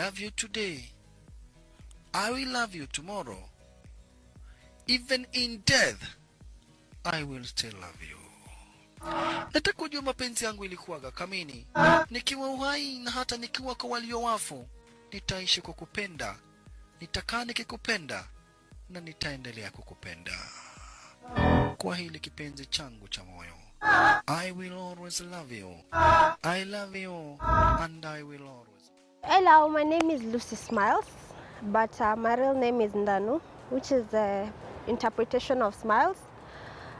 love you today, I will love you tomorrow. Even in death, I will still love you. Nataka kujua mapenzi yangu ilikuwaga kamini. Nikiwa uhai na hata nikiwa kwa walio wafu, nitaishi kukupenda. Nitakaa nikikupenda na nitaendelea kukupenda. Kwa hili kipenzi changu cha moyo. I will always love you. I love you and I will always. Hello, my name is Lucy Smiles, but my real name is Ndanu, which is the interpretation of smiles.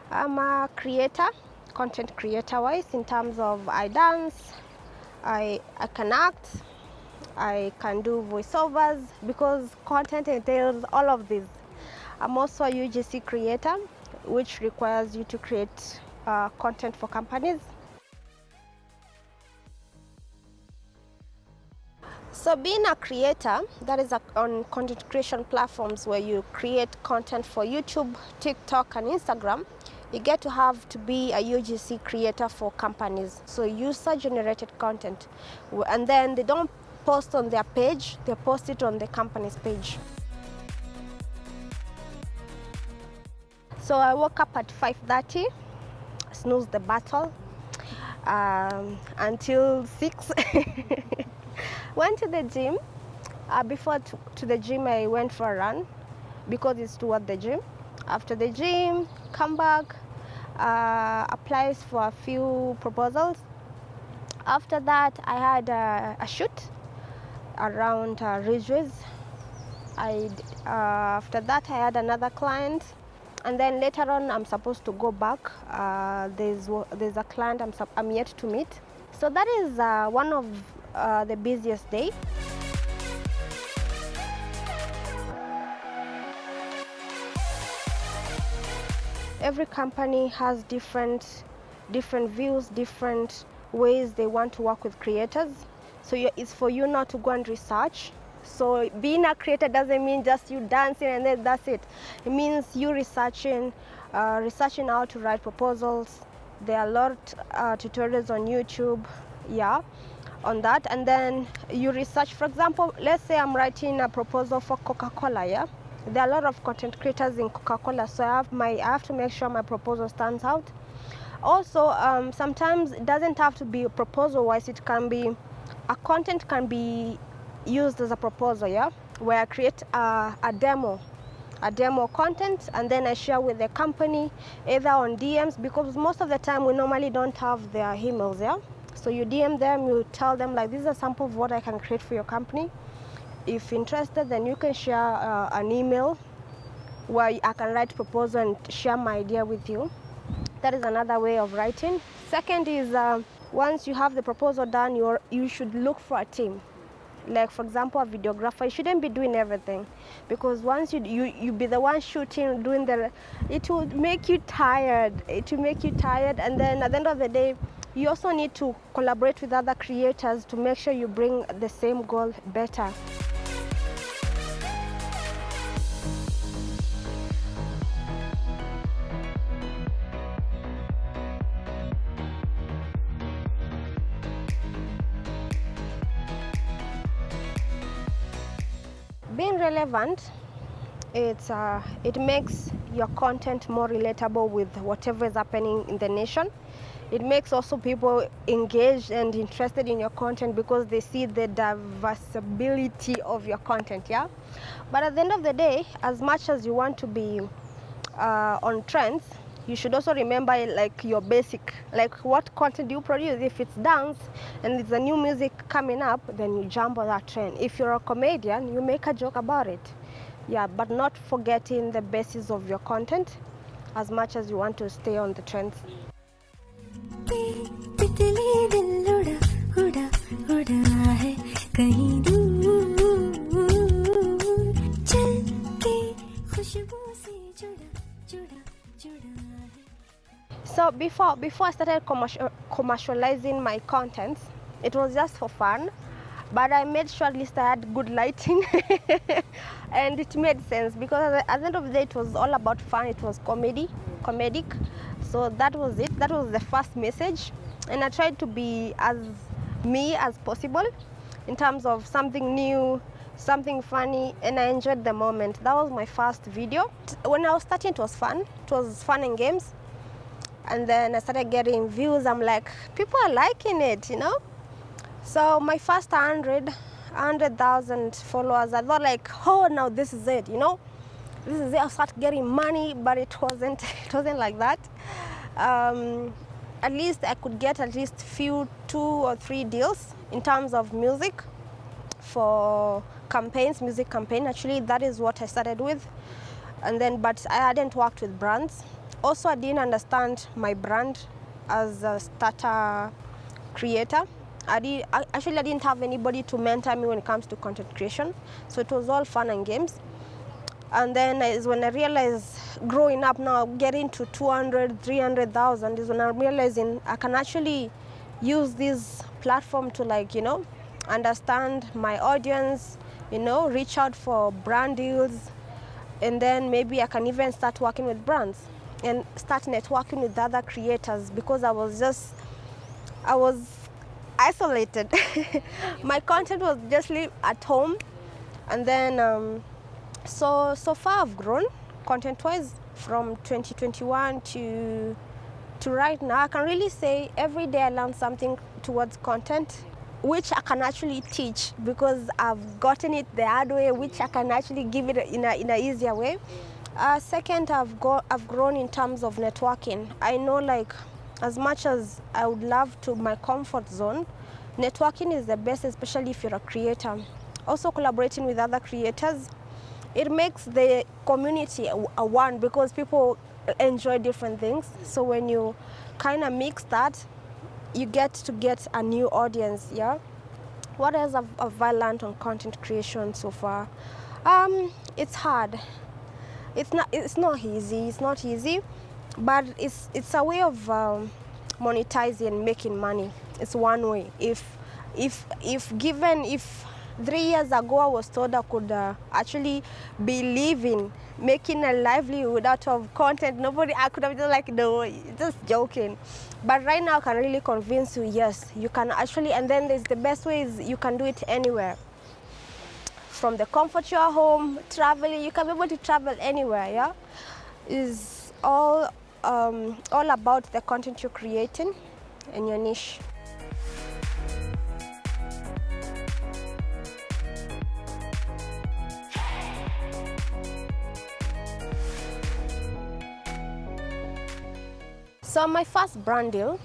I'm a creator, content creator wise, in terms of I dance, I can act, I can do voiceovers, because content entails all of this. I'm also a UGC creator, which requires you to create content for companies. So being a creator, that is on content creation platforms where you create content for YouTube, TikTok and Instagram, you get to have to be a UGC creator for companies. So user-generated content. And then they don't post on their page, they post it on the company's page. So I woke up at 5:30, snooze the battle, until 6. Went to the gym. Before to the gym, I went for a run because it's toward the gym. After the gym, come back, applies for a few proposals. After that, I had a shoot around Ridgeways. After that, I had another client. And then later on, I'm supposed to go back. There's a client I'm yet to meet. So that is one of the busiest day. Every company has different views, different ways they want to work with creators. So it's for you not to go and research. So being a creator doesn't mean just you dancing and then that's it. It means you researching how to write proposals. There are a lot of tutorials on YouTube, yeah, on that. And then you research, for example, let's say I'm writing a proposal for Coca-Cola, yeah? There are a lot of content creators in Coca-Cola, so I have to make sure my proposal stands out. Also, sometimes it doesn't have to be proposal-wise, it can be, a content can be used as a proposal, yeah, where I create a demo content and then I share with the company either on DMs, because most of the time we normally don't have their emails, yeah. So you DM them, you tell them like, this is a sample of what I can create for your company. If interested, then you can share an email where I can write proposal and share my idea with you. That is another way of writing. Second is once you have the proposal done, you should look for a team. Like for example, a videographer, you shouldn't be doing everything, because once you be the one shooting, doing it will make you tired. It will make you tired, and then at the end of the day, you also need to collaborate with other creators to make sure you bring the same goal better. Being relevant, it makes your content more relatable with whatever is happening in the nation. It makes also people engaged and interested in your content because they see the diversibility of your content, yeah? But at the end of the day, as much as you want to be on trends, you should also remember like your basic, like what content do you produce. If it's dance and it's a new music coming up, then you jump on that trend. If you're a comedian, you make a joke about it. Yeah, but not forgetting the basis of your content as much as you want to stay on the trends. So before I started commercializing my contents, it was just for fun, but I made sure at least I had good lighting and it made sense, because at the end of the day it was all about fun. It was comedic. So that was it. That was the first message, and I tried to be as me as possible. in terms of something new, something funny, and I enjoyed the moment. That was my first video. When I was starting, it was fun. It was fun and games. And then I started getting views. I'm like, people are liking it, you know? So my first 100,000 followers, I thought like, oh, now this is it, you know? This is it, I'll start getting money, but it wasn't, it wasn't like that. At least I could get at least few 2 or 3 deals in terms of music for campaigns, music campaign. Actually, that is what I started with. And then, but I hadn't worked with brands. Also, I didn't understand my brand as a starter creator. I didn't have anybody to mentor me when it comes to content creation. So it was all fun and games. And then is when I realized, growing up now, getting to 200, 300,000 is when I'm realizing I can actually use this platform to, like, you know, understand my audience, you know, reach out for brand deals, and then maybe I can even start working with brands and start networking with other creators, because I was isolated. My content was just live at home. And then so far I've grown content-wise from 2021 to right now. I can really say every day I learn something towards content, which I can actually teach because I've gotten it the hard way, which I can actually give it in a easier way. Second, I've grown in terms of networking. I know, like, as much as I would love to my comfort zone, networking is the best, especially if you're a creator. Also, collaborating with other creators, it makes the community a one, because people enjoy different things. So when you kind of mix that, you get a new audience. Yeah. What else have I learned on content creation so far? It's hard. It's not easy. It's not easy, but it's a way of monetizing and making money. It's one way. If 3 years ago I was told I could actually be living, making a livelihood out of content, I could have been like, no, just joking. But right now I can really convince you, yes, you can actually. And then there's the best way is you can do it anywhere. From the comfort of your home, traveling, you can be able to travel anywhere. Yeah, is all about the content you're creating and your niche. So my first brand deal,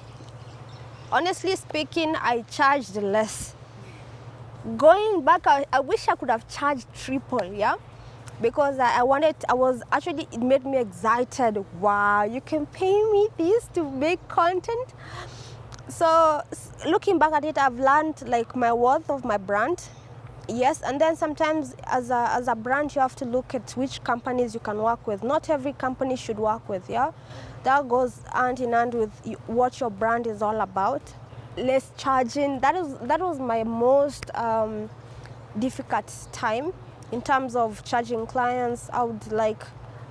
honestly speaking, I charged less. Going back, I wish I could have charged triple, yeah? Because it made me excited. Wow, you can pay me this to make content? So looking back at it, I've learned, like, my worth of my brand. Yes, and then sometimes as a brand, you have to look at which companies you can work with. Not every company should work with, yeah? That goes hand in hand with what your brand is all about. Less charging, that was my most difficult time in terms of charging clients. I would like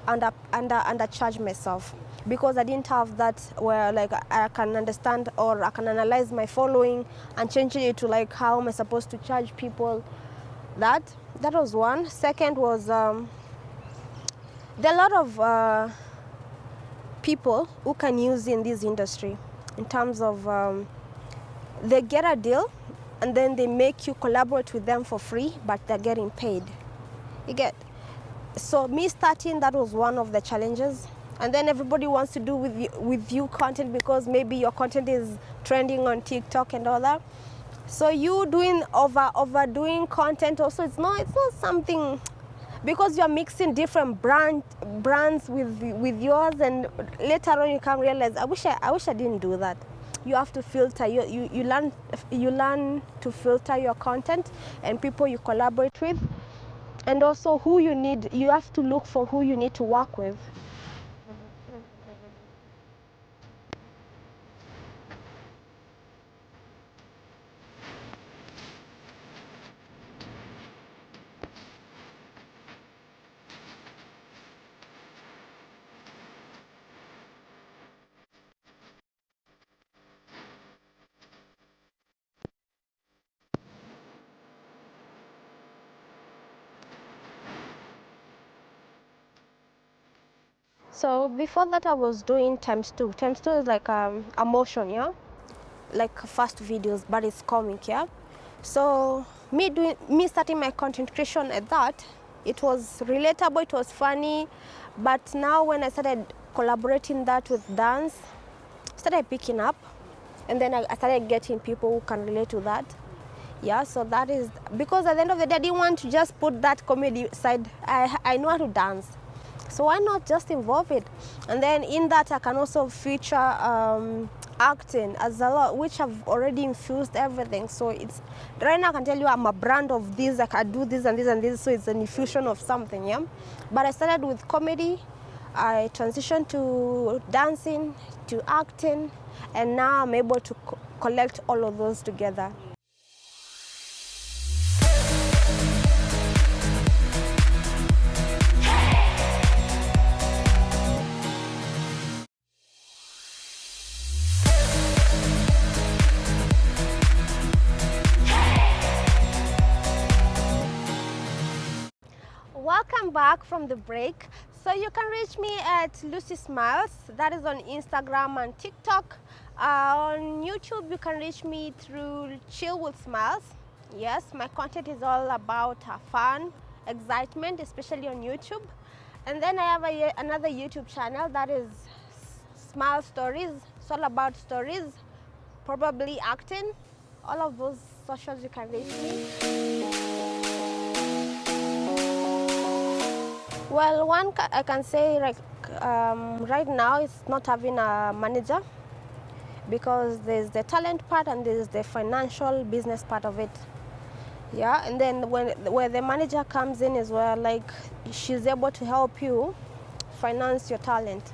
undercharge myself because I didn't have that where, like, I can understand or I can analyze my following and changing it to, like, how am I supposed to charge people. That was one. Second was there are a lot of people who can use in this industry in terms of they get a deal and then they make you collaborate with them for free, but they're getting paid. You get? So me starting, that was one of the challenges. And then everybody wants to do with you content because maybe your content is trending on TikTok and all that. So you doing overdoing content also, it's not something, because you're mixing different brands with yours, and later on you can realize, I wish I didn't do that. You have to filter. You learn to filter your content and people you collaborate with, and also who you need. You have to look for who you need to work with. So before that I was doing times two. Times two is like a motion, yeah, like fast videos, but it's comic, yeah. So me starting my content creation at that, it was relatable, it was funny, but now when I started collaborating that with dance, started picking up, and then I started getting people who can relate to that. Yeah, so that is because at the end of the day I didn't want to just put that comedy side. I know how to dance, so why not just involve it? And then in that I can also feature acting as a lot, which have already infused everything. So it's right now I can tell you I'm a brand of this, I can do this and this and this, so it's an infusion of something, yeah. But I started with comedy, I transitioned to dancing, to acting, and now I'm able to collect all of those together. Welcome back from the break. So you can reach me at Lucy Smiles, that is on Instagram and TikTok. On YouTube you can reach me through Chill with Smiles. Yes, my content is all about fun, excitement, especially on YouTube. And then I have another YouTube channel that is Smile Stories. It's all about stories, probably acting. All of those socials you can reach me. Well, I can say like right now it's not having a manager, because there's the talent part and there's the financial business part of it. Yeah, and then where the manager comes in is where like she's able to help you finance your talent.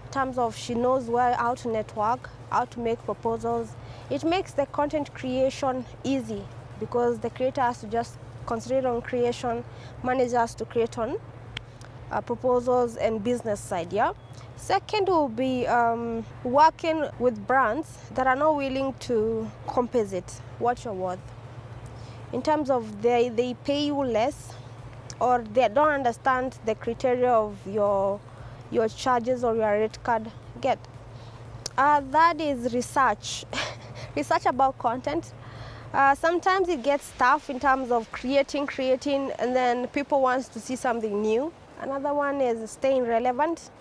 In terms of she knows how to network, how to make proposals. It makes the content creation easy because the creator has to just concentrate on creation, manager has to create on proposals and business side, yeah. Second will be working with brands that are not willing to compensate what you're worth. In terms of they pay you less, or they don't understand the criteria of your charges or your rate card. Get that is research. Research about content. Sometimes it gets tough in terms of creating, and then people want to see something new. Another one is staying relevant.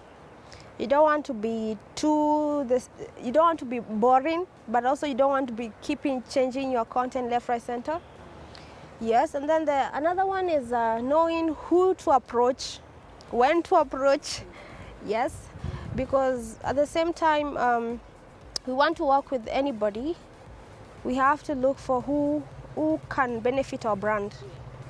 You don't want to be you don't want to be boring, but also you don't want to be changing your content left, right, center. Yes, and then another one is knowing who to approach, when to approach. Yes, because at the same time, we want to work with anybody. We have to look for who can benefit our brand.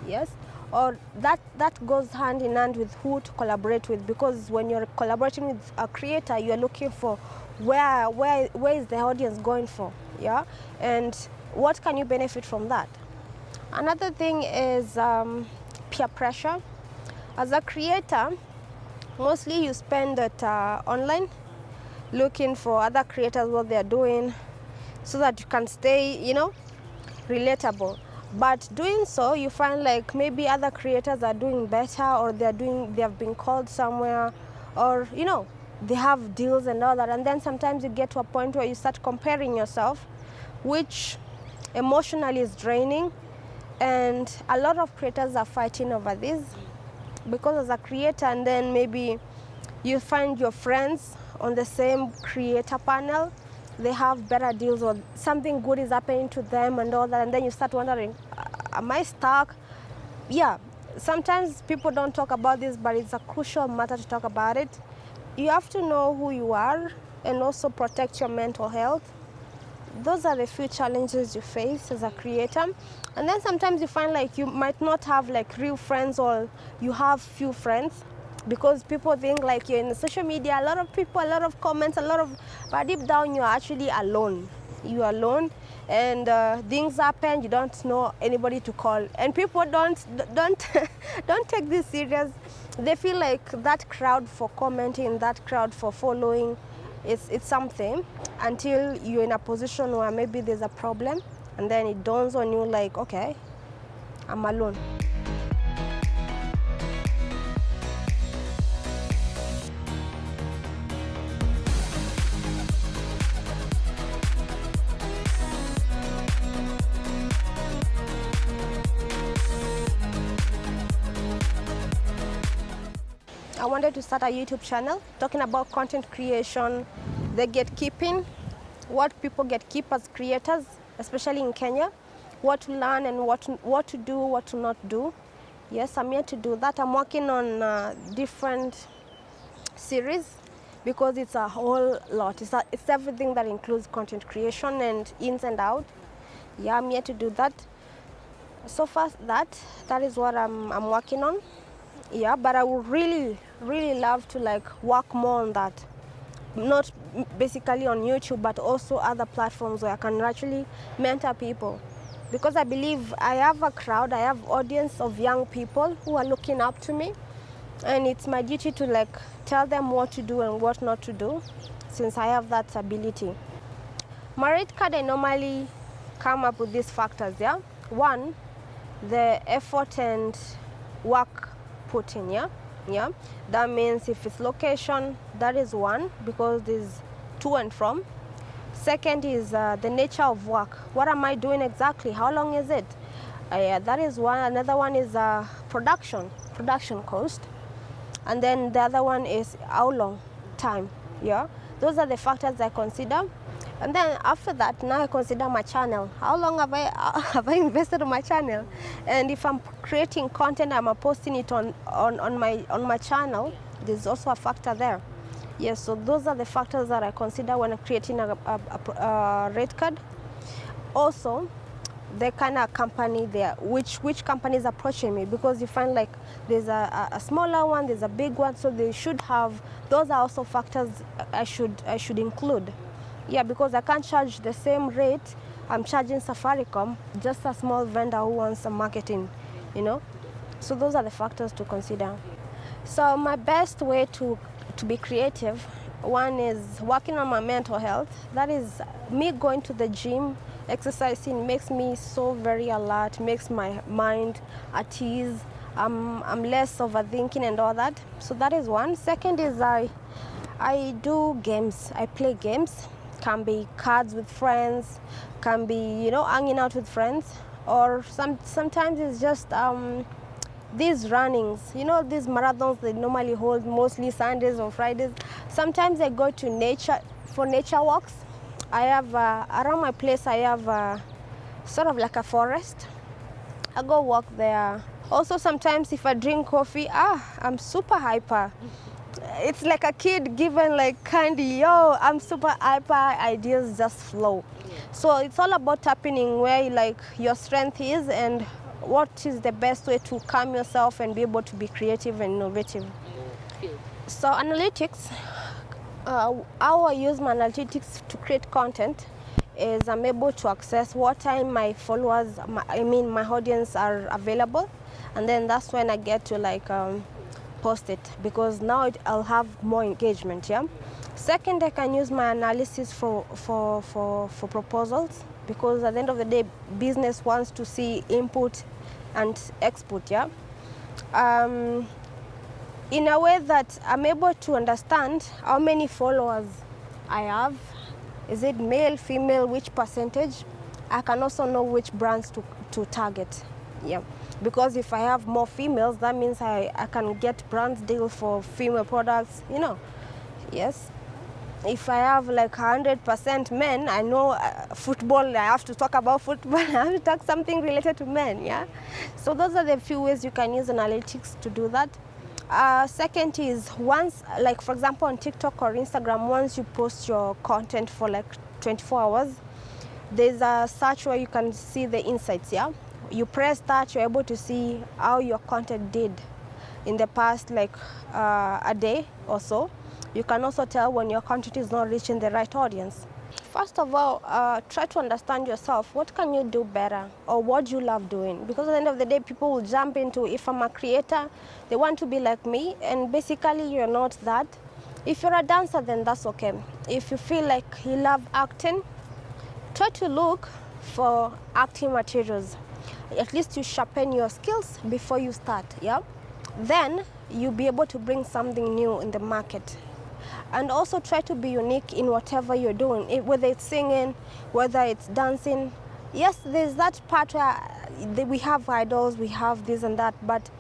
Yes, or that goes hand in hand with who to collaborate with, because when you're collaborating with a creator, you're looking for where is the audience going for, yeah, and what can you benefit from that. Another thing is peer pressure. As a creator, mostly you spend it online looking for other creators, what they're doing, so that you can stay, relatable. But doing so, you find like maybe other creators are doing better, or they have been called somewhere, or they have deals and all that. And then sometimes you get to a point where you start comparing yourself, which emotionally is draining. And a lot of creators are fighting over this, because as a creator, and then maybe you find your friends on the same creator panel, they have better deals, or something good is happening to them and all that, and then you start wondering, am I stuck? Yeah, sometimes people don't talk about this, but it's a crucial matter to talk about it. You have to know who you are and also protect your mental health. Those are the few challenges you face as a creator. And then sometimes you find like you might not have like real friends, or you have few friends, because people think like you're in social media, a lot of people, a lot of comments, but deep down you're actually alone. You're alone, and things happen, you don't know anybody to call, and people don't don't take this serious. They feel like that crowd for commenting, that crowd for following, it's something, until you're in a position where maybe there's a problem, and then it dawns on you like, okay, I'm alone. wanted to start a YouTube channel talking about content creation, the gatekeeping, what people gatekeep as creators, especially in Kenya, what to learn and what to do, what to not do. Yes, I'm here to do that. I'm working on different series because it's a whole lot. It's everything that includes content creation and ins and out. Yeah, I'm here to do that. So far, that is what I'm working on. Yeah, but I would really love to like work more on that. Not basically on YouTube, but also other platforms where I can actually mentor people. Because I believe I have a crowd, I have audience of young people who are looking up to me. And it's my duty to like tell them what to do and what not to do, since I have that ability. My rate card, I normally come up with these factors, yeah? One, the effort and work put in, yeah? Yeah, that means if it's location, that is one, because there's to and from. Second is the nature of work. What am I doing exactly? How long is it? Yeah, that is one. Another one is production cost. And then the other one is how long time. Yeah, those are the factors I consider. And then after that, now I consider my channel. How long have I invested on my channel? And if I'm creating content, I'm posting it on my channel, there's also a factor there. Yes, so those are the factors that I consider when I'm creating a rate card. Also, the kind of company there, which company is approaching me, because you find like there's a smaller one, there's a big one, so they should have, those are also factors I should include. Yeah, because I can't charge the same rate I'm charging Safaricom, just a small vendor who wants some marketing, you know. So those are the factors to consider. So my best way to be creative, one is working on my mental health. That is me going to the gym, exercising makes me so very alert, makes my mind at ease. I'm less overthinking and all that. So that is one. Second is I do games. I play games. Can be cards with friends, can be, you know, hanging out with friends, or sometimes it's just these runnings, you know, these marathons they normally hold mostly Sundays or Fridays. Sometimes I go to nature for nature walks. I have around my place I have sort of like a forest. I go walk there. Also sometimes if I drink coffee, I'm super hyper. It's like a kid given like candy, yo, I'm super hyper, ideas just flow. So it's all about tapping in where like your strength is and what is the best way to calm yourself and be able to be creative and innovative. So analytics, how I use my analytics to create content is I'm able to access what time my followers, my audience are available, and then that's when I get to like post it, because now I'll have more engagement. Yeah. Second, I can use my analysis for proposals, because at the end of the day, business wants to see input and export. Yeah. In a way that I'm able to understand how many followers I have. Is it male, female, which percentage? I can also know which brands to target. Yeah. Because if I have more females, that means I can get brands deal for female products, you know. Yes. If I have like 100% men, I know football, I have to talk about football, I have to talk something related to men, yeah. So those are the few ways you can use analytics to do that. Second is once, like for example on TikTok or Instagram, once you post your content for like 24 hours, there's a search where you can see the insights, yeah. You press that, you're able to see how your content did in the past, like a day or so. You can also tell when your content is not reaching the right audience. First of all, try to understand yourself. What can you do better, or what do you love doing? Because at the end of the day, people will jump into, if I'm a creator, they want to be like me, and basically you're not that. If you're a dancer, then that's okay. If you feel like you love acting, try to look for acting materials. At least you sharpen your skills before you start, yeah? Then you'll be able to bring something new in the market. And also try to be unique in whatever you're doing, whether it's singing, whether it's dancing. Yes, there's that part where we have idols, we have this and that, but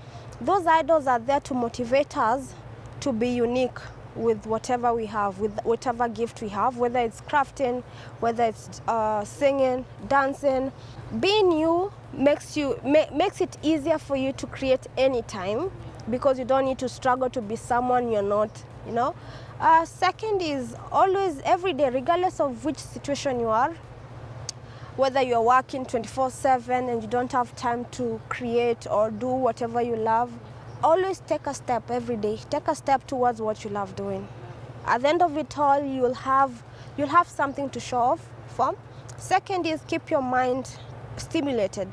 those idols are there to motivate us to be unique with whatever we have, with whatever gift we have, whether it's crafting, whether it's singing, dancing. Being you makes it easier for you to create anytime, because you don't need to struggle to be someone you're not, you know. Second is always, every day, regardless of which situation you are, whether you're working 24/7 and you don't have time to create or do whatever you love, always take a step every day. Take a step towards what you love doing. At the end of it all, you'll have something to show off for. Second is keep your mind stimulated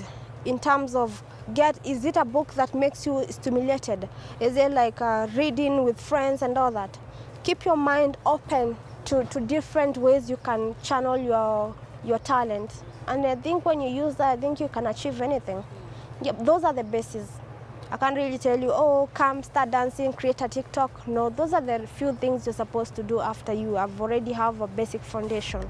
in terms of, is it a book that makes you stimulated? Is it like reading with friends and all that? Keep your mind open to different ways you can channel your talent. And I think when you use that, I think you can achieve anything. Yep, those are the bases. I can't really tell you, oh, come start dancing, create a TikTok. No, those are the few things you're supposed to do after you have already have a basic foundation.